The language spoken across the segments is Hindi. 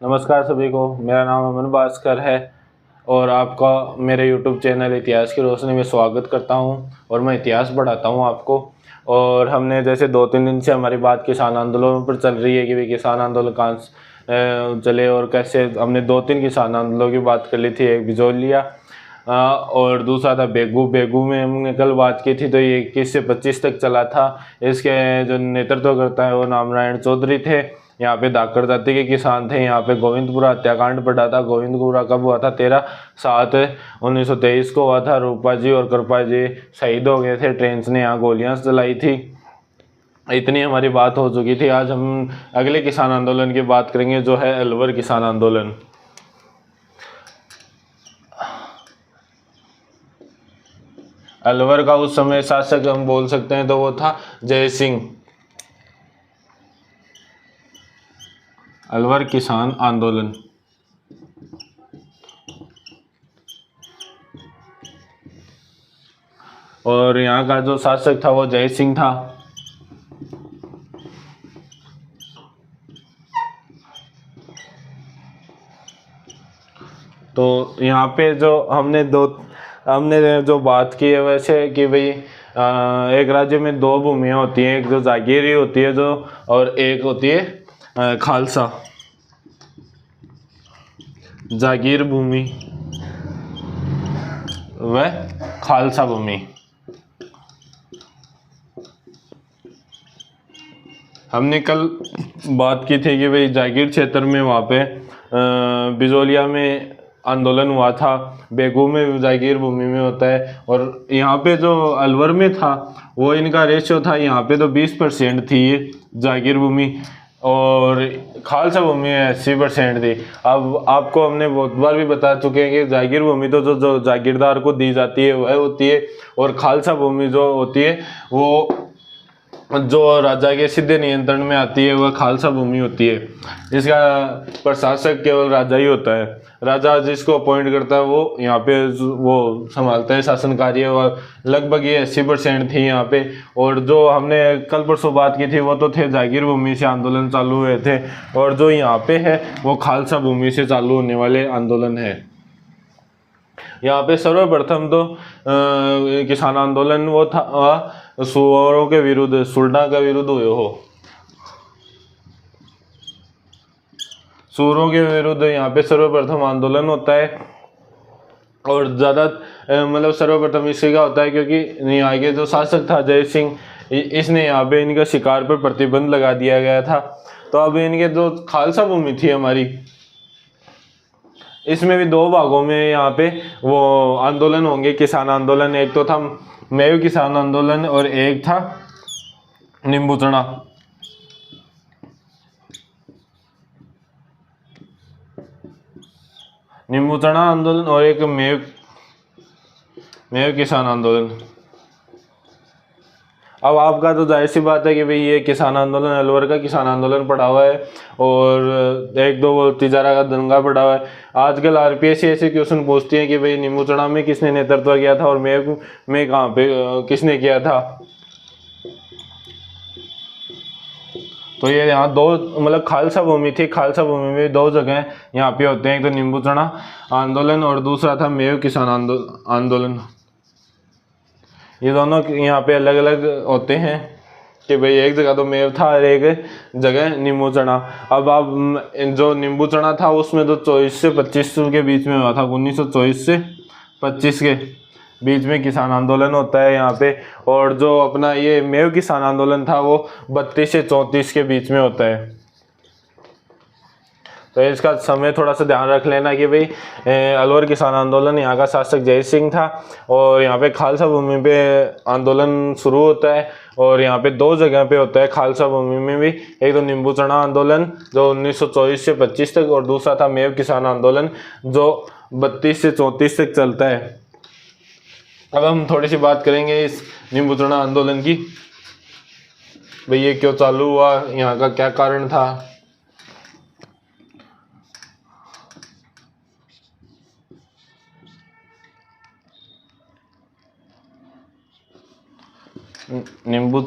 नमस्कार सभी को। मेरा नाम अमन भास्कर है और आपका मेरे YouTube चैनल इतिहास की रोशनी में स्वागत करता हूं। और मैं इतिहास पढ़ाता हूं आपको। और हमने जैसे 2-3 दिन से हमारी बात किसान आंदोलन पर चल रही है कि भाई किसान आंदोलन कहाँ चले और कैसे। हमने 2-3 किसान आंदोलनों की बात कर ली थी। एक बिजोलिया और दूसरा था बेगू। बेगू में हमने कल बात की थी, तो ये 21 से 25 तक चला था। इसके जो नेतृत्व करता है वो नामनारायण चौधरी थे। यहाँ पे धाकड़ जाति के किसान थे। यहाँ पे गोविंदपुरा हत्याकांड पड़ा था। गोविंदपुरा कब हुआ था? 13/7/1923 को हुआ था। रूपा जी और कृपा जी शहीद हो गए थे। ट्रेन ने यहाँ गोलियां चलाई थी। इतनी हमारी बात हो चुकी थी। आज हम अगले किसान आंदोलन की बात करेंगे, जो है अलवर किसान आंदोलन। अलवर का उस समय शासक हम बोल सकते हैं तो वो था जय सिंह। अलवर किसान आंदोलन और यहाँ का जो शासक था वो जय सिंह था। तो यहाँ पे जो हमने जो बात की है वैसे कि भाई एक राज्य में 2 भूमियाँ होती हैं। एक जो जागीरी होती है जो, और एक होती है खालसा। जागीर भूमि व खालसा भूमि। हमने कल बात की थी कि भाई जागीर क्षेत्र में वहाँ पे बिजोलिया में आंदोलन हुआ था। बेगू में जागीर भूमि में होता है। और यहाँ पे जो अलवर में था वो इनका रेशियो था। यहाँ पे तो 20% थी ये जागीर भूमि और खालसा भूमि 80% थी। अब आपको हमने बहुत बार भी बता चुके हैं कि जागीर भूमि तो जो जागीरदार को दी जाती है वह होती है, और खालसा भूमि जो होती है वो जो राजा के सीधे नियंत्रण में आती है वह खालसा भूमि होती है। इसका प्रशासक केवल राजा ही होता है। राजा जिसको अपॉइंट करता है वो यहाँ पे वो संभालता है शासन कार्य। और लगभग ये 80% थी यहाँ पे। और जो हमने कल परसों बात की थी वो तो थे जागीर भूमि से आंदोलन चालू हुए थे, और जो यहाँ पे है वो खालसा भूमि से चालू होने वाले आंदोलन है। यहाँ पे सर्वप्रथम तो किसान आंदोलन वो था सुअरों के विरुद्ध, सुल्टा का विरुद्ध हुए हो। सुअरों के विरुद्ध यहाँ पे सर्वप्रथम आंदोलन होता है। और ज़्यादा मतलब सर्वप्रथम इससे क्या होता है, क्योंकि यहाँ के जो शासक था जय सिंह, इसने यहाँ पे इनका शिकार पर प्रतिबंध लगा दिया गया था। तो अब इनके जो खालसा भूमि थी हमारी, इसमें भी 2 भागों में यहाँ पे वो आंदोलन होंगे, किसान आंदोलन। एक तो था मेव किसान आंदोलन और एक था नींबू चढ़ा। नींबू चढ़ा आंदोलन और एक मेव किसान आंदोलन। अब आपका तो जाहिर सी बात है कि भाई ये किसान आंदोलन, अलवर का किसान आंदोलन पड़ा हुआ है और 1-2 वो तिजारा का दंगा पड़ा हुआ है। आजकल आरपीएससी ऐसे क्वेश्चन पूछती है कि भाई नींबू चढ़ा में किसने नेतृत्व किया था और में कहाँ पे किसने किया था। तो ये यहाँ 2 मतलब खालसा भूमि थी। खालसा भूमि में 2 जगह यहाँ पे होते हैं, एक तो नींबू चढ़ा आंदोलन और दूसरा था मेव किसान आंदोलन। ये दोनों यहाँ पे अलग अलग होते हैं कि भाई एक जगह तो मेव था और एक जगह नींबू चढ़ा। अब आप जो नींबू चढ़ा था उसमें तो 24 से 25 के बीच में हुआ था। 1924 से 25 के बीच में किसान आंदोलन होता है यहाँ पे। और जो अपना ये मेव किसान आंदोलन था वो 32 से 34 के बीच में होता है। तो इसका समय थोड़ा सा ध्यान रख लेना कि भाई अलवर किसान आंदोलन, यहाँ का शासक जय सिंह था और यहाँ पे खालसा भूमि पे आंदोलन शुरू होता है। और यहाँ पे 2 जगह पे होता है खालसा भूमि में भी। एक तो नींबू चढ़ा आंदोलन जो 1924 से 25 तक, और दूसरा था मेव किसान आंदोलन जो 32 से 34 तक चलता है। अब हम थोड़ी सी बात करेंगे इस नींबू चढ़ा आंदोलन की। भाई ये क्यों चालू हुआ, यहाँ का क्या कारण था। नींबू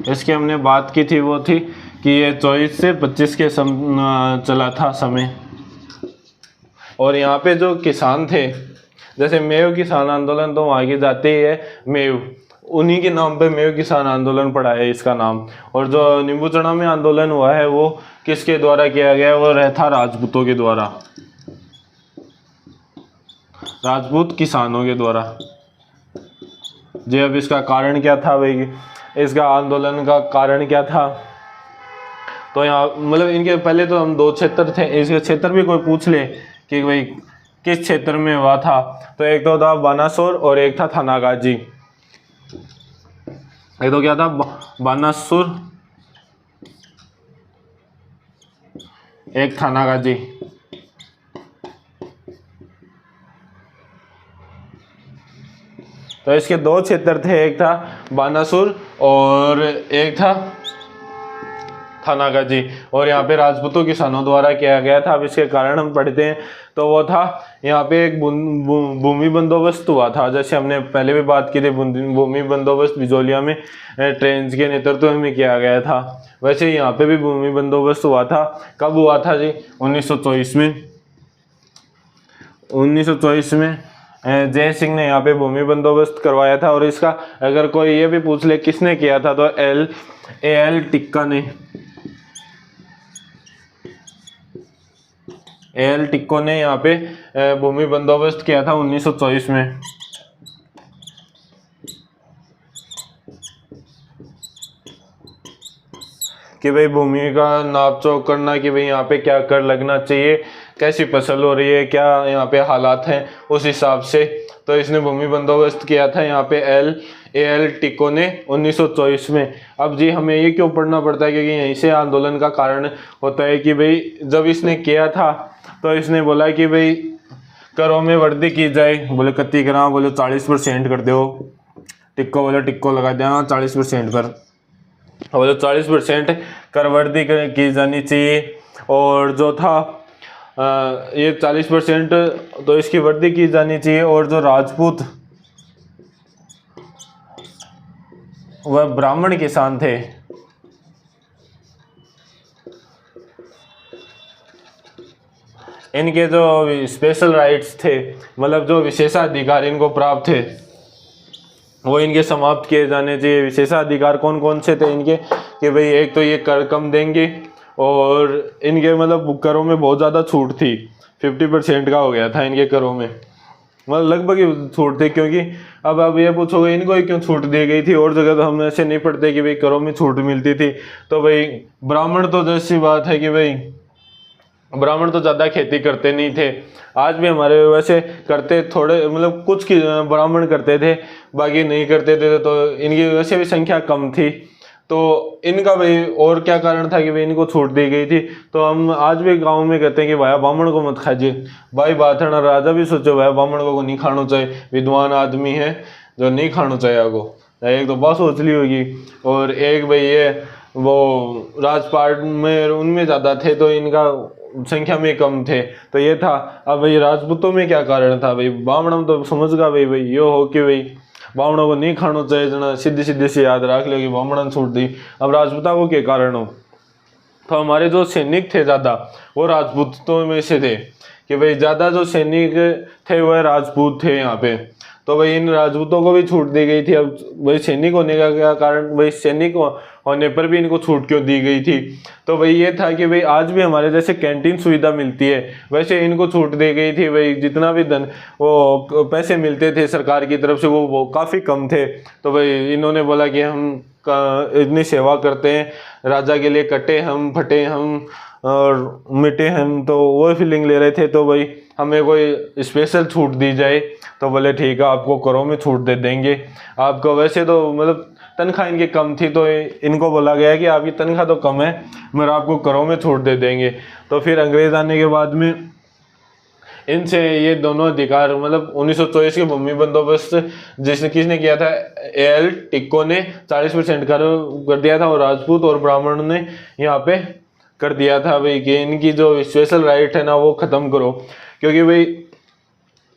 इसकी हमने बात की थी वो थी कि ये 24 से 25 के चला था समय। और यहाँ पे जो किसान थे, जैसे मेव किसान आंदोलन तो वहाँ की जाती है मेव, उन्हीं के नाम पे मेव किसान आंदोलन पड़ा है इसका नाम। और जो नींबूचढ़ा में आंदोलन हुआ है वो किसके द्वारा किया गया, वो था राजपूतों के द्वारा, राजपूत किसानों के द्वारा जी। अब इसका कारण क्या था भाई, इसका आंदोलन का कारण क्या था, तो यहाँ मतलब इनके पहले तो हम 2 क्षेत्र थे, इसके क्षेत्र भी कोई पूछ ले कि भाई किस क्षेत्र में हुआ था, तो एक तो था बानासुर और एक था थानागाजी। एक तो क्या था बानासुर, एक थानागाजी। तो इसके 2 क्षेत्र थे, एक था बानासुर और एक था थानागाजी। और यहाँ पे राजपूतों किसानों द्वारा किया गया था। अब इसके कारण हम पढ़ते हैं तो वो था यहाँ पे एक भूमि बंदोबस्त हुआ था, जैसे हमने पहले भी बात की थी, भूमि बंदोबस्त बिजोलिया में ट्रेंच के नेतृत्व में किया गया था। वैसे यहाँ पे भी भूमि बंदोबस्त हुआ था। कब हुआ था जी, 1924 में। 1924 में जय सिंह ने यहाँ पे भूमि बंदोबस्त करवाया था। और इसका अगर कोई ये भी पूछ ले किसने किया था, तो एल टिक्का ने, एल टिक्को ने यहाँ पे भूमि बंदोबस्त किया था 1924 में। कि भाई भूमि का नाप चौक करना, कि भाई यहाँ पे क्या कर लगना चाहिए, कैसी फसल हो रही है, क्या यहाँ पे हालात हैं, उस हिसाब से तो इसने भूमि बंदोबस्त किया था यहाँ पे एल टिक्को ने 1924 में। अब जी हमें ये क्यों पढ़ना पड़ता है, क्योंकि यहीं से आंदोलन का कारण होता है कि भाई जब इसने किया था तो इसने बोला कि भाई करों में वृद्धि की जाए। बोले कत्ती करा, बोले 40% कर दो, टिक्को बोले टिक्को लगा देना 40% पर, बोले 40% कर वृद्धि की जानी चाहिए। और जो था ये 40% तो इसकी वृद्धि की जानी चाहिए। और जो राजपूत वह ब्राह्मण किसान थे, इनके जो स्पेशल राइट्स थे, मतलब जो विशेषाधिकार इनको प्राप्त थे, वो इनके समाप्त किए जाने चाहिए। विशेषाधिकार कौन कौन से थे इनके, कि भाई एक तो ये कर कम देंगे, और इनके मतलब करों में बहुत ज़्यादा छूट थी, 50% का हो गया था इनके करों में, मतलब लगभग ही छूट थी। क्योंकि अब आप ये पूछोगे इनको ही क्यों छूट दी गई थी, और जगह तो हम ऐसे नहीं पढ़ते कि भाई करों में छूट मिलती थी। तो भाई ब्राह्मण तो जैसी बात है कि भाई ब्राह्मण तो ज़्यादा खेती करते नहीं थे, आज भी हमारे वैसे करते थोड़े, मतलब कुछ की ब्राह्मण करते थे, बाकी नहीं करते थे। तो इनकी वैसे भी संख्या कम थी। तो इनका भाई और क्या कारण था कि भाई इनको छूट दी गई थी। तो हम आज भी गांव में कहते हैं कि भाई ब्राह्मण को मत खाइए, भाई बात है ना, राजा भी सोचो भाई ब्राह्मण को नहीं खाना चाहिए, विद्वान आदमी है जो नहीं खाना चाहिए आपको। एक तो बहुत सोचली होगी, और एक भाई ये वो राजपाट में उनमें ज़्यादा थे तो इनका संख्या में कम थे, तो ये था। अब भाई राजपूतों में क्या कारण था, भाई ब्राह्मण तो समझ गा भाई ये हो कि भाई ब्राह्मणों को नहीं खाना चाहिए, जना सीधी सीधी से याद रख लो कि ब्राह्मण छूट दी। अब राजपूता को के कारण हो, तो हमारे जो सैनिक थे ज़्यादा वो राजपूतों में से थे, कि भाई ज़्यादा जो सैनिक थे वह राजपूत थे यहाँ पे। तो भाई इन राजपूतों को भी छूट दी गई थी। अब भाई सैनिक होने का क्या कारण, भाई सैनिक होने पर भी इनको छूट क्यों दी गई थी, तो भाई ये था कि भाई आज भी हमारे जैसे कैंटीन सुविधा मिलती है वैसे इनको छूट दी गई थी। भाई जितना भी धन वो पैसे मिलते थे सरकार की तरफ से वो काफ़ी कम थे। तो भाई इन्होंने बोला कि हम इतनी सेवा करते हैं, राजा के लिए कटे हम, फटे हम और मिटे हम, तो वो फीलिंग ले रहे थे। तो भाई हमें कोई स्पेशल छूट दी जाए, तो बोले ठीक है आपको करों में छूट दे देंगे। आपको वैसे तो मतलब तनख्वाह इनकी कम थी, तो इनको बोला गया कि आपकी तनख्वाह तो कम है मगर आपको करों में छूट दे देंगे। तो फिर अंग्रेज आने के बाद में इनसे ये दोनों अधिकार, मतलब 1924 के भूमि बंदोबस्त किसने किया था, एल टिक्को ने 40% कर दिया था, और राजपूत और ब्राह्मण ने यहाँ पे कर दिया था भाई कि इनकी जो स्पेशल राइट है ना वो ख़त्म करो। क्योंकि भाई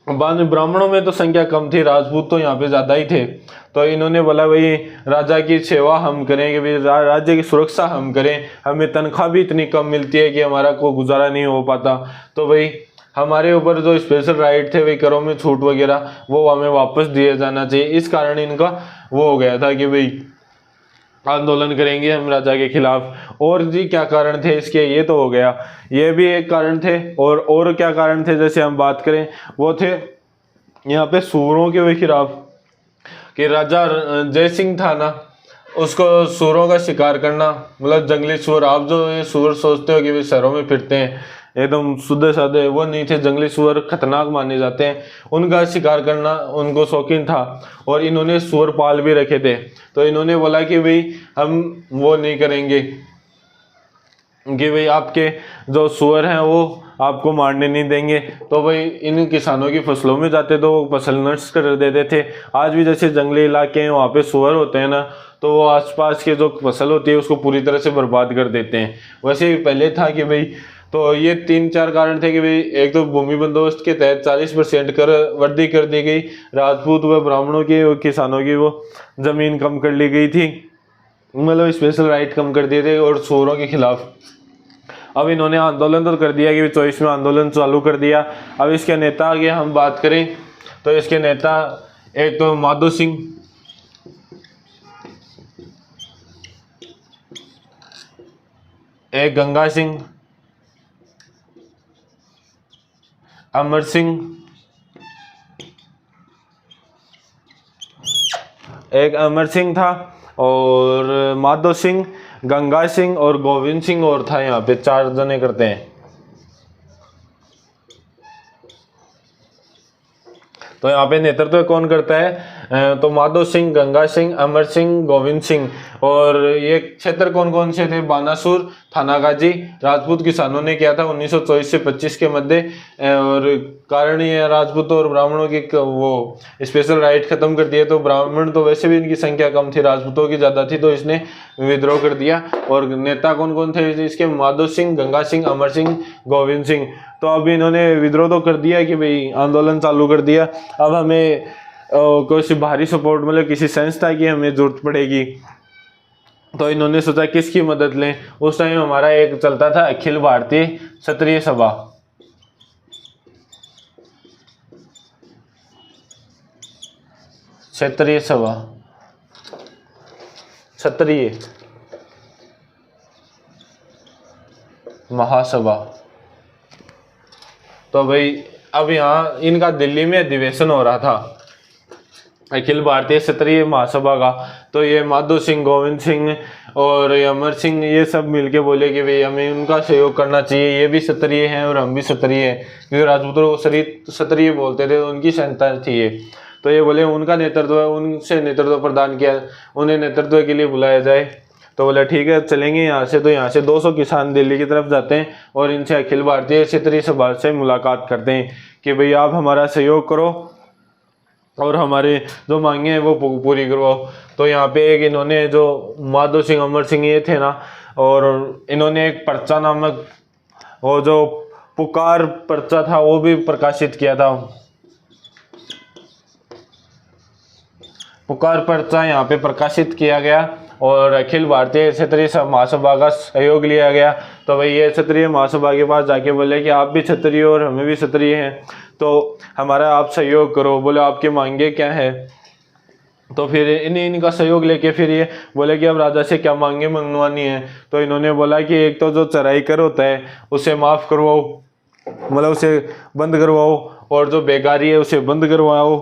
बाद में ब्राह्मणों में तो संख्या कम थी, राजपूत तो यहाँ पे ज़्यादा ही थे। तो इन्होंने बोला भाई राजा की सेवा हम करेंगे, भाई राज्य की सुरक्षा हम करें, हमें तनख्वाह भी इतनी कम मिलती है कि हमारा कोई गुजारा नहीं हो पाता, तो भाई हमारे ऊपर जो स्पेशल राइट थे भाई करों में छूट वगैरह वो हमें वापस दिए जाना चाहिए। इस कारण इनका वो हो गया था कि भाई आंदोलन करेंगे हम राजा के खिलाफ। और जी क्या कारण थे इसके, ये तो हो गया, ये भी एक कारण थे। और क्या कारण थे जैसे हम बात करें, वो थे यहाँ पे सूरों के खिलाफ, कि राजा जय सिंह था ना, उसको सूरों का शिकार करना, मतलब जंगली सूअर, आप जो ये सूअर सोचते हो कि वे शहरों में फिरते हैं एकदम शुद्ध सादे, वो नहीं थे। जंगली सूअर खतरनाक माने जाते हैं, उनका शिकार करना उनको शौकीन था। और इन्होंने सूअर पाल भी रखे थे। तो इन्होंने बोला कि भाई हम वो नहीं करेंगे कि भाई आपके जो सूअर हैं वो आपको मारने नहीं देंगे। तो भाई इन किसानों की फसलों में जाते तो वो फसल नष्ट कर देते थे। आज भी जैसे जंगली इलाके हैं वहाँ पे सूअर होते हैं ना, तो वो आसपास के जो फसल होती है उसको पूरी तरह से बर्बाद कर देते हैं। वैसे ही पहले था कि भाई, तो ये 3-4 कारण थे कि भाई एक तो भूमि बंदोबस्त के तहत 40% कर वृद्धि कर दी गई, राजपूत व ब्राह्मणों की और किसानों की वो जमीन कम कर ली गई थी, मतलब स्पेशल राइट कम कर दिए थे, और सूअरों के खिलाफ। अब इन्होंने आंदोलन तो कर दिया कि 24 में आंदोलन चालू कर दिया। अब इसके नेता की हम बात करें तो इसके नेता एक तो माधो सिंह, एक गंगा सिंह, अमर सिंह, एक अमर सिंह था, और माधो सिंह, गंगा सिंह और गोविंद सिंह और था। यहाँ पे 4 जने करते हैं। तो यहाँ पे नेतृत्व कौन करता है, तो माधो सिंह, गंगा सिंह, अमर सिंह, गोविंद सिंह। और ये क्षेत्र कौन कौन से थे, बानासुर, थानागाजी, राजपूत किसानों ने किया था 1924 से 25 के मध्य। और कारण ये राजपूतों और ब्राह्मणों की वो स्पेशल राइट खत्म कर दिए। तो ब्राह्मण तो वैसे भी इनकी संख्या कम थी, राजपूतों की ज़्यादा थी, तो इसने विद्रोह कर दिया। और नेता कौन कौन थे इसके, माधो सिंह, गंगा सिंह, अमर सिंह, गोविंद सिंह। तो अब इन्होंने विद्रोह तो कर दिया कि भाई आंदोलन चालू कर दिया। अब हमें कोई बाहरी सपोर्ट, मतलब किसी संस्था की हमें जरूरत पड़ेगी। तो इन्होंने सोचा किसकी मदद लें। उस टाइम हमारा एक चलता था अखिल भारतीय क्षत्रिय सभा। क्षत्रिय सभा, क्षत्रिय महासभा। तो भाई अब यहाँ इनका दिल्ली में अधिवेशन हो रहा था अखिल भारतीय क्षत्रिय महासभा का। तो ये माधो सिंह, गोविंद सिंह और अमर सिंह ये सब मिलके बोले कि भाई हमें उनका सहयोग करना चाहिए, ये भी क्षत्रिय हैं और हम भी क्षत्रिय हैं, क्योंकि राजपूतों को क्षत्रिय बोलते थे, उनकी संतान थी ये। तो ये बोले उनका नेतृत्व, उनसे नेतृत्व प्रदान किया, उन्हें नेतृत्व के लिए बुलाया जाए। तो बोले ठीक है चलेंगे यहाँ से। तो यहाँ से 200 किसान दिल्ली की तरफ जाते हैं और इनसे अखिल भारतीय क्षत्रिय सभा से मुलाकात करते हैं कि भाई आप हमारा सहयोग करो और हमारे जो मांगे हैं वो पूरी करवाओ। तो यहाँ पे एक इन्होंने जो माधो सिंह, अमर सिंह ये थे ना, और इन्होंने एक पर्चा नामक वो जो पुकार पर्चा था वो भी प्रकाशित किया था। पुकार पर्चा यहाँ पे प्रकाशित किया गया और अखिल भारतीय क्षत्रिय महासभा का सहयोग लिया गया। तो भाई ये क्षत्रिय महासभा के पास जाके बोले कि आप भी क्षत्रिय और हमें भी क्षत्रिय हैं, तो हमारा आप सहयोग करो। बोले आपकी मांगे क्या है। तो फिर इनका सहयोग लेके फिर ये बोले कि अब राजा से क्या मांगे मंगवानी है। तो इन्होंने बोला कि एक तो जो चराई कर होता है उसे माफ़ करवाओ, मतलब उसे बंद करवाओ, और जो बेकारी है उसे बंद करवाओ,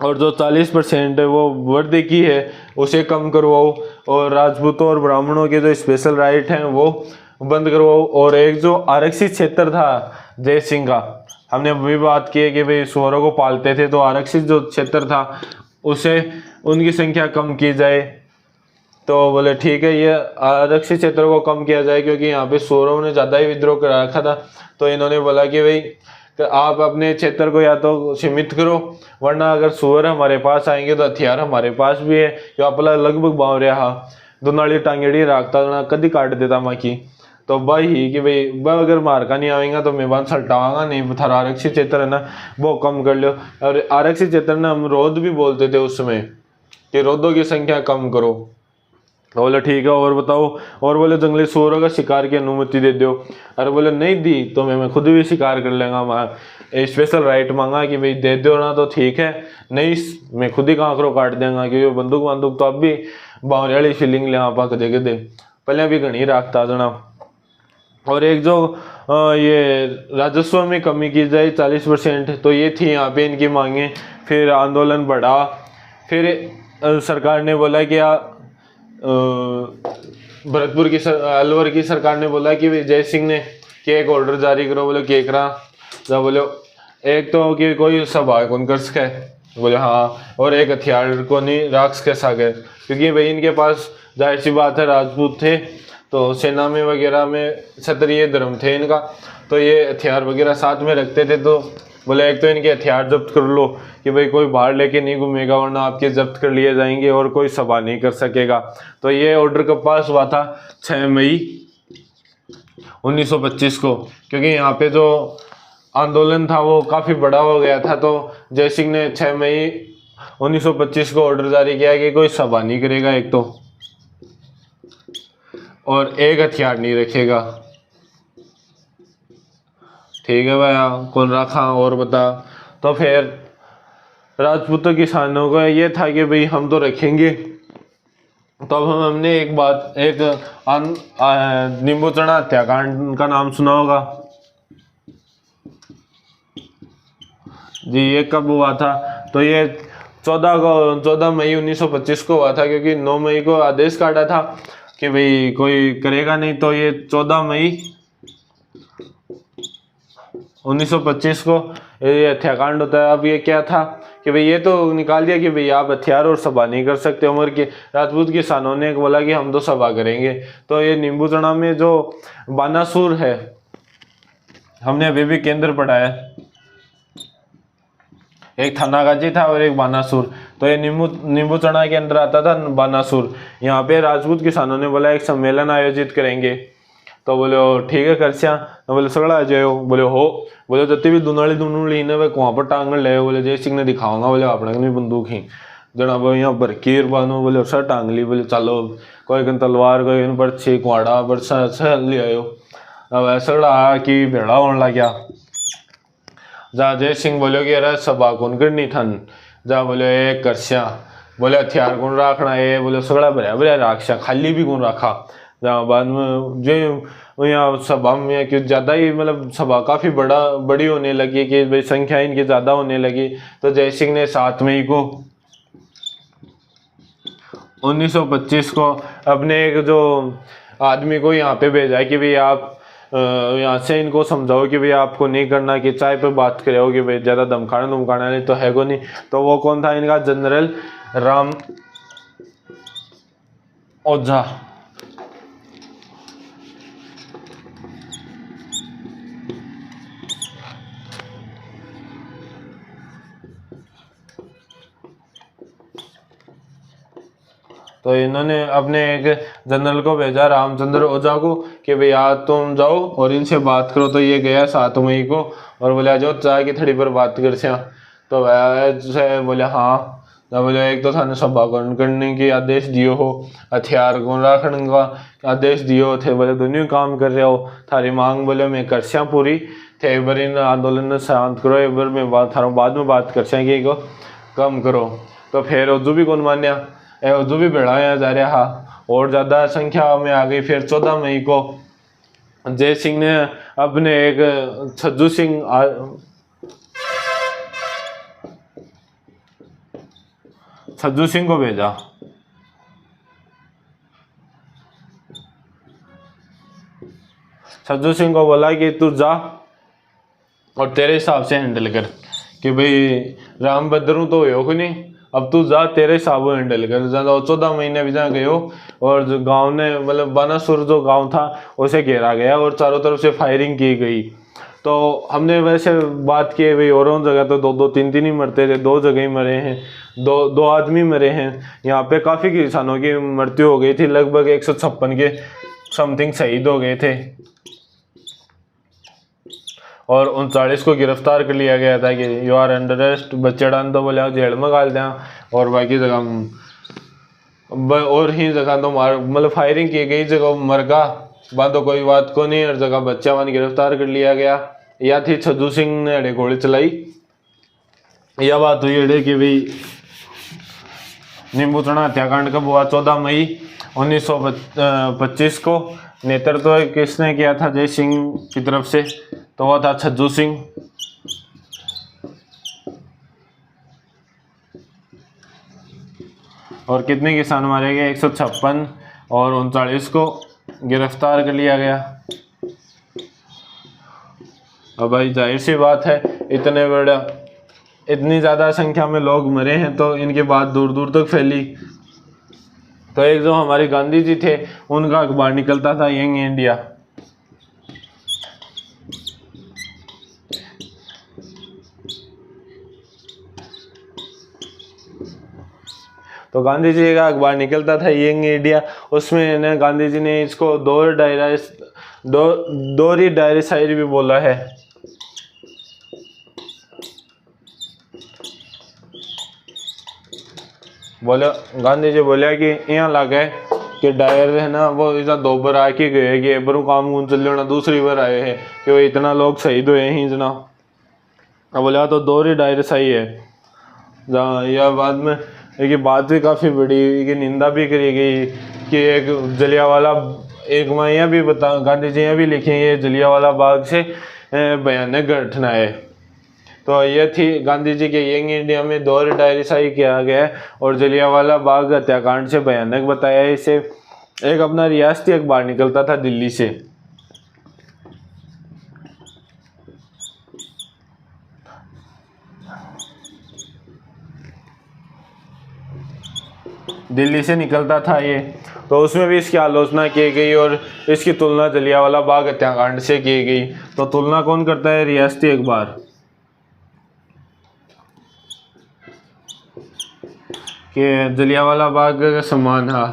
और जो 40% है वो वृद्धि की है उसे कम करवाओ, और राजपूतों और ब्राह्मणों के जो स्पेशल राइट हैं वो बंद करवाओ। और एक जो आरक्षित क्षेत्र था जय सिंह का, हमने अभी बात की है कि भाई सूअरों को पालते थे, तो आरक्षित जो क्षेत्र था उसे उनकी संख्या कम की जाए। तो बोले ठीक है ये आरक्षित क्षेत्र को कम किया जाए, क्योंकि यहाँ पे सूअरों ने ज़्यादा ही विद्रोह कर रखा था। तो इन्होंने बोला कि भाई आप अपने क्षेत्र को या तो सीमित करो, वरना अगर सूअर हमारे पास आएंगे तो हथियार हमारे पास भी है, जो आपला लगभग बाव रहा दुनाली टांगेड़ी राखता ना कदी काट देता माँ की। तो भाई कि भाई वह अगर मारका नहीं आवेगा तो मैं बात सल्टावांगा नहीं, थारा आरक्षित क्षेत्र है ना वो कम कर लो। और आरक्षित क्षेत्र ना हम रोध भी बोलते थे उस समय कि रोधों की संख्या कम करो। तो बोले ठीक है और बताओ, और बोले जंगली सूअरों का शिकार की अनुमति दे दो। अरे बोले नहीं दी तो मैं खुद भी शिकार कर लेंगा। स्पेशल राइट मांगा कि भाई दे दो ना तो ठीक है, नहीं मैं खुद ही कांकरों काट देंगा, क्योंकि बंदूक तो अब भी बावरियाली फीलिंग ले आप कदे कदे पहले भी घनी राखता जना। और एक जो ये राजस्व में कमी की जाए 40%, तो ये थी यहाँ पे इनकी मांगे। फिर आंदोलन बढ़ा, फिर सरकार ने बोला कि भरतपुर की अलवर की सरकार ने बोला कि जय सिंह ने कि एक ऑर्डर जारी करो। बोले के करा, जब बोले एक तो कि कोई सभा कौन कर सके, बोले हाँ, और एक हथियार को नहीं राख सके, क्योंकि भाई इनके पास जाहिर सी बात है राजपूत थे तो सेना में वगैरह में क्षत्रिय धर्म थे इनका, तो ये हथियार वगैरह साथ में रखते थे। तो बोले एक तो इनके हथियार जब्त कर लो कि भाई कोई बाहर लेके नहीं घूमेगा वरना आपके जब्त कर लिए जाएंगे और कोई सभा नहीं कर सकेगा। तो ये ऑर्डर कब पास हुआ था? 6 मई 1925 को, क्योंकि यहाँ पे जो आंदोलन था वो काफ़ी बड़ा हो गया था। तो जय सिंह ने 6 मई 1925 को ऑर्डर जारी किया कि कोई सभा नहीं करेगा एक तो, और एक हथियार नहीं रखेगा। ठीक है भैया, कौन रखा और बता। तो फिर राजपूतों किसानों का ये था कि भाई हम तो रखेंगे। तो अब हमने एक बात, एक नींबू चढ़ा हत्याकांड का नाम सुना होगा जी। ये कब हुआ था? तो ये 14 मई 1925 को हुआ था, क्योंकि 9 मई को आदेश काटा था कि भाई कोई करेगा नहीं। तो ये 14 मई 1925 को ये हत्याकांड होता है। अब ये क्या था कि भाई ये तो निकाल दिया कि भाई आप हथियार और सभा नहीं कर सकते। उम्र के राजपूत किसानों ने बोला कि हम तो सभा करेंगे। तो ये नींबू चढ़ा में जो बानासुर है, हमने अभी भी केंद्र पढ़ा है, एक थानागाजी था और एक बानासुर। तो ये नींबू चढ़ा के अंदर आता था बानासुर। यहाँ पे राजपूत किसानों ने बोला एक सम्मेलन आयोजित करेंगे। तो बोले ठीक है करसिया। तो बोले सगड़ा आ जाओ। बोले हो। बोले जत्ती भी दुनाली ने वे वहाँ पर टांग ले। बोले जय सिंह ने दिखाऊंगा, बोले अपने नहीं बंदूक ही जना वो यहाँ बरकीर बानो, बोले सर टांग ली। बोले चलो, कोई कन तलवार, कोई कन पर्ची कुआड़ा बरसा ले आयो। अब ऐसा आ कि भेड़ा होने लग गया। जा जय सिंह बोले कि अरे सभा कौन करनी थन, जा बोले एक करसिया। बोले हथियार कौन रखना है, बोले सगड़ा भरिया भरिया राक्षा, खाली भी कौन रखा। जहाँ बाद में जो यहाँ सभा में कि ज़्यादा ही मतलब सभा काफ़ी बड़ी होने लगी कि भाई संख्या इनकी ज़्यादा होने लगी। तो जय सिंह ने 7 मई को 1925 को अपने एक जो आदमी को यहाँ पे भेजा कि भाई आप यहाँ से इनको समझाओ कि भाई आपको नहीं करना, कि चाय पे बात करे हो कि भाई ज़्यादा धमकाना नहीं तो है को नहीं। तो वो कौन था इनका? जनरल राम ओझा। तो इन्होंने अपने एक जनरल को भेजा, रामचंद्र ओझा को, कि भैया तुम जाओ और इनसे बात करो। तो ये गया 7 मई को और बोले जो चाय की थड़ी पर बात कर से। तो वह बोले हाँ। तो बोले एक तो थाने सभा करने की आदेश दियो हो, हथियार कौन रखने का आदेश दियो थे। बोले दोनों काम कर रहे हो, थारी मांग बोले मैं करस्या पूरी थे, एक बार इन आंदोलन शांत करो, एक बार मैं बाद में बात करस्या कि को कम करो। तो फिर उजू भी कौन मान्या, उजू भी बढ़ाया जा रहा और ज़्यादा संख्या में आ गई। फिर 14 मई को जय सिंह ने अपने एक छज्जू सिंह को भेजा। छज्जू सिंह को बोला कि तू जा और तेरे हिसाब से हैंडल कर, कि भाई रामभद्रू तो हो को नहीं, अब तू जा तेरे हिसाब से हैंडल कर। 14 महीने भी जहाँ गए हो और जो गांव ने मतलब बानासुर जो गांव था उसे घेरा गया और चारों तरफ से फायरिंग की गई। तो हमने वैसे बात की भाई और जगह तो 2-2 3-3 ही मरते थे, 2 जगह ही मरे हैं, 2 आदमी मरे हैं। यहाँ पे काफ़ी किसानों की मृत्यु हो गई थी, लगभग 156 के समथिंग शहीद हो गए थे और 39 को गिरफ्तार कर लिया गया था कि यू आर अंडर अरेस्ट। बच्चे डान तो बोले जेल में गाल दें और बाकी जगह और ही जगह तो मार मतलब फायरिंग की गई, जगह मर का बाद तो कोई बात को नहीं, हर जगह बच्चा वन गिरफ्तार कर लिया गया। या थी छज्जू सिंह ने अड़े गोली चलाई, यह बात हुई अड़े कि भाई नींबूचना हत्याकांड कब हुआ 14 मई 1925 को। नेतृत्व किसने किया था? जय सिंह की तरफ से, तो वह था छज्जू सिंह। और कितने किसान मारे गए? 156 और 39 को गिरफ्तार कर लिया गया। अब भाई जाहिर सी बात है इतनी ज़्यादा संख्या में लोग मरे हैं तो इनकी बात दूर दूर तक फैली। तो एक जो हमारे गांधी जी थे उनका अखबार निकलता था यंग इंडिया। तो गांधी जी का अखबार निकलता था यंग इंडिया, उसमें गांधी जी ने इसको दोहरी डायरी शायरी भी बोला है। बोले गांधी जी बोलिया कि यहाँ लगे कि डायर है ना वो इतना 2 बार आके गए कि एक बार काम कौन चल ना दूसरी बार आए हैं कि वो इतना लोग शहीद हुए हैं इतना। अब बोला तो दोहरी डायर सही है जहाँ यह बाद में ये बात भी काफ़ी बड़ी कि निंदा भी करी गई कि एक जलियांवाला एक माया भी बता गांधी जी भी लिखे ये जलियांवाला बाग से भयानक घटना है। तो ये थी गांधी जी के यंग इंडिया में दोहरी डायरी शायरी किया गया है और जलियांवाला बाग हत्याकांड से भयानक बताया है इसे। एक अपना रियासती अखबार निकलता था दिल्ली से, निकलता था ये, तो उसमें भी इसकी आलोचना की गई और इसकी तुलना जलियांवाला बाग हत्याकांड से की गई। तो तुलना कौन करता है? रियासती अखबार कि जलियांवाला बाग का समान था।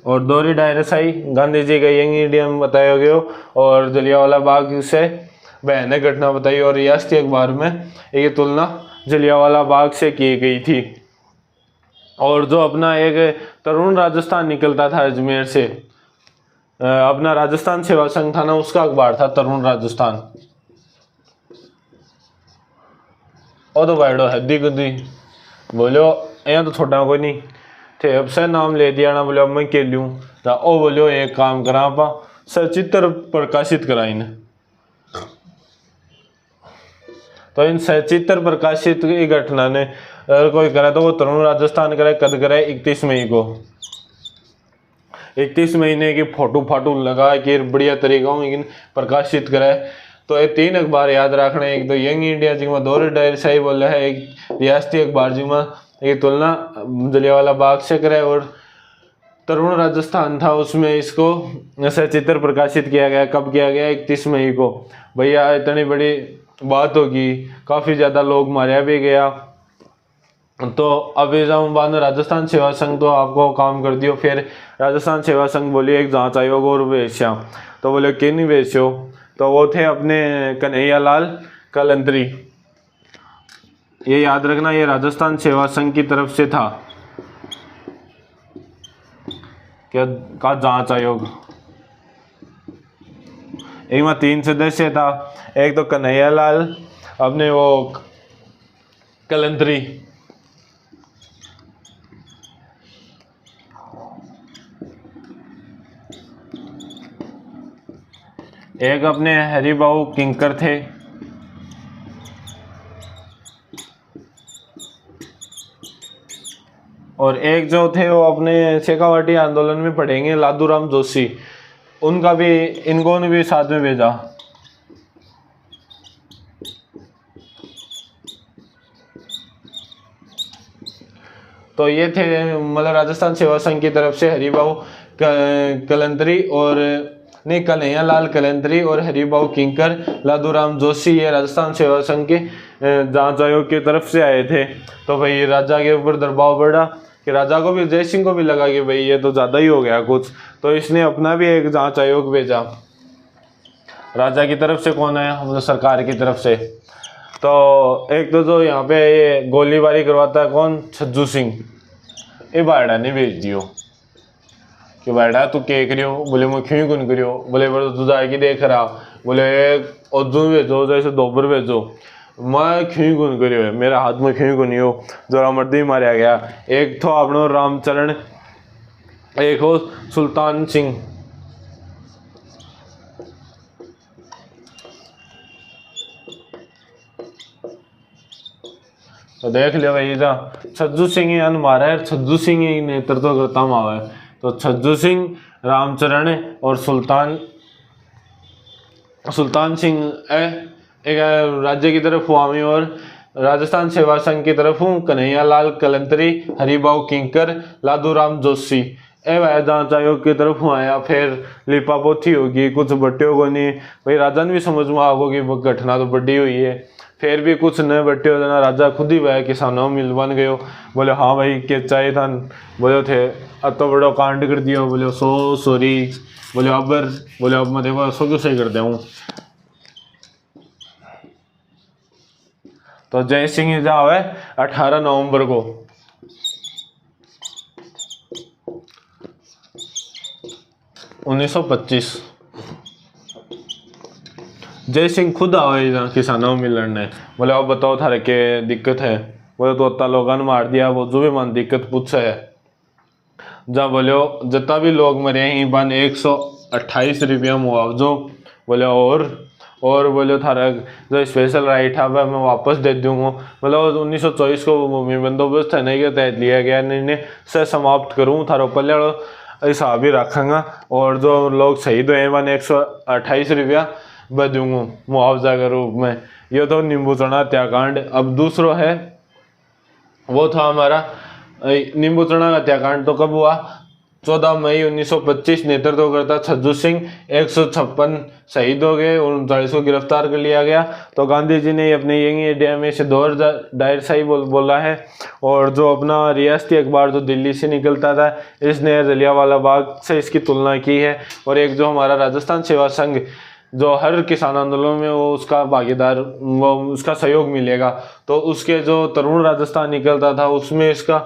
और दोहरी डायरी शायरी गांधी जी का यंग इंडिया में बताया गया और जलियांवाला बाग से भयानक घटना बताई और रियासती अखबार में ये तुलना जलियांवाला बाग से की गई थी। और जो अपना एक तरुण राजस्थान निकलता था अजमेर से, अपना राजस्थान सेवा संघ था ना उसका अखबार था तरुण राजस्थान। और तो बैठो हद्दी गुद्दी बोलो यहाँ तो छोटा कोई नहीं थे, अब से नाम ले दिया ना बोले अब मैं के लूँ ना ओ बोलो एक काम करा पा सचित्र प्रकाशित करा इन्हें। तो इन सचित्र प्रकाशित की घटना ने अगर कोई करे तो वो तरुण राजस्थान करे, कद करे 31 मई को। 31 महीने की फोटो लगा कि बढ़िया तरीका प्रकाशित करे। तो ये 3 अखबार याद रखना, एक तो यंग इंडिया जिसमें दोहरी डायरी शायरी बोला है, एक रियासती अखबार जिसमें एक तुलना जलियांवाला बाग से करे और तरुण राजस्थान था उसमें इसको सचित्र प्रकाशित किया गया। कब किया गया? 31 मई को। भैया इतनी बड़ी बात होगी, काफ़ी ज़्यादा लोग मारा भी गया। तो अभी जब बाद में राजस्थान सेवा संघ तो आपको काम कर दियो, फिर राजस्थान सेवा संघ बोली एक जांच आयोग और भेजा। तो बोले कि नहीं भेजो, तो वो थे अपने कन्हैयालाल कलंतरी। ये याद रखना ये राजस्थान सेवा संघ की तरफ से था क्या का जांच आयोग। एक में 3 सदस्य था, एक तो कन्हैयालाल अपने वो कलंतरी, एक अपने हरिबाऊ किंकर थे, और एक जो थे वो अपने शेखावाटी आंदोलन में पढ़ेंगे लादूराम जोशी, उनका भी इनको ने भी साथ में भेजा। तो ये थे मतलब राजस्थान सेवा संघ की तरफ से हरिबाऊ कलंतरी और नहीं कन्हैयालाल कलंतरी और हरिबाऊ किंकर लादूराम जोशी, ये राजस्थान सेवा संघ के जांच आयोग की तरफ से आए थे। तो भाई राजा के ऊपर दबाव बढ़ा कि राजा को भी, जय सिंह को भी लगा कि भाई ये तो ज़्यादा ही हो गया कुछ, तो इसने अपना भी एक जांच आयोग भेजा। राजा की तरफ से कौन है, मतलब सरकार की तरफ से। तो एक तो जो यहाँ पे ये गोलीबारी करवाता है कौन, छज्जू सिंह, ये बाड़ा ने भेज दियो कि बाड़ा तू के करियो, बोले मैं क्यों कौन करियो, बोले पर तू जाएगी देख रहा, बोले अर्जुन भेजो, जैसे दोबर भेजो, मैं क्यों कौन करियो है, मेरा हाथ में क्यों कौन हो, जोरा मर्दी मारा गया। एक तो अपनो रामचरण, एक हो सुल्तान सिंह। तो देख लियो भाई, छज्जू सिंह ही मारा है, छज्जू सिंह ही नेतृत्व करता हुआ है। तो छज्जू सिंह, रामचरण और सुल्तान सिंह एक राज्य की तरफ हुआमी, और राजस्थान सेवा संघ की तरफ हूँ कन्हैया लाल कलंतरी, हरिभाऊ किंकर, लादूराम जोशी। जांच आयोग की तरफ हुआ, या फिर लिपापोथी होगी, कुछ बट्टे को नहीं भाई, राजा ने भी समझ में आगो कि घटना तो बड़ी हुई है, फिर भी कुछ नए बट्टे हो जाना, राजा खुद ही वह किसानों मिल बन गयो। बोले हाँ भाई के चाहिए था, बोले थे अब तो बड़ो कांड कर दियो, बोले सो सॉरी, बोले अब मैं देखो सो क्यों सही कर दे हूँ। तो जय सिंह जाओ है 18 नवंबर को 1925। जय सिंह खुद आवे किसानों में लड़ने, बोले अब बताओ थारे के दिक्कत है, बोले तो अत्ता लोगों ने मार दिया, वो जो भी मन दिक्कत पूछे है। जब बोलो जितना भी लोग मरे हैं बन 128 रुपया मुआवजो, बोले और बोले थारा जो स्पेशल राइट है वह मैं वापस दे दूँगा। मतलब 1924 को भूमि बंदोबस्त थाने के तहत लिया गया निर्णय से समाप्त करूँ, थारा पल्ले हिसाब ही रखूँगा, और जो लोग शहीद हुए हैं वन 128 रुपया वह दूँगा मुआवजा के रूप में। ये तो नींबू चना हत्याकांड। अब दूसरा है वो था हमारा नींबू चना हत्याकांड। तो कब हुआ, 14 मई 1925। नेतृत्व करता छज्जू सिंह, 156 शहीद हो गए, 39 को गिरफ्तार कर लिया गया। तो गांधी जी ने अपने यही में से 2000 शाही बोला है। और जो अपना रियासती अखबार जो दिल्ली से निकलता था, इसने जलियांवाला बाग से इसकी तुलना की है। और एक जो हमारा राजस्थान सेवा संघ जो हर किसान आंदोलन में वो उसका भागीदार, वो उसका सहयोग मिलेगा। तो उसके जो तरुण राजस्थान निकलता था उसमें इसका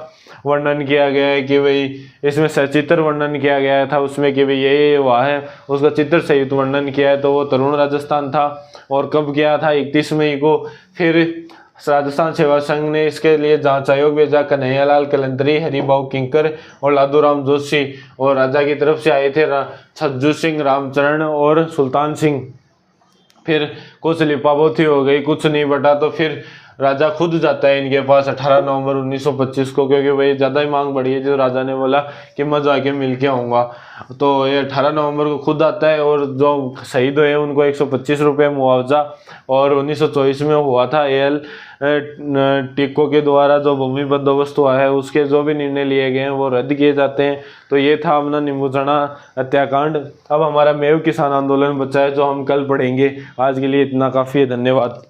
वर्णन किया गया है कि भाई इसमें सचित्र वर्णन किया गया था उसमें कि भाई ये हुआ है, उसका चित्र सहित वर्णन किया है। तो वो तरुण राजस्थान था। और कब किया था, 31 मई को। फिर राजस्थान सेवा संघ ने इसके लिए जांच आयोग भेजा, कन्हैया लाल कलंतरी, हरिभाऊ किंकर और लादूराम जोशी। और राजा की तरफ से आए थे छज्जू सिंह, रामचरण और सुल्तान सिंह। फिर कुछ लिपापोथी हो गई, कुछ नहीं बटा, तो फिर राजा खुद जाता है इनके पास 18 नवंबर 1925 को, क्योंकि भाई ज़्यादा ही मांग बढ़ी है। जो राजा ने बोला कि मैं जाके मिल के आऊँगा, तो ये 18 नवंबर को खुद आता है। और जो शहीद हुए उनको 125 रुपये मुआवजा। और 1924 में हुआ था AL टिक्को के द्वारा जो भूमि बंदोबस्त हुआ है उसके जो भी निर्णय लिए गए हैं वो रद्द किए जाते हैं। तो ये था अपना नींबू चना हत्याकांड। अब हमारा मेव किसान आंदोलन बचा है जो हम कल पढ़ेंगे। आज के लिए इतना काफ़ी है, धन्यवाद।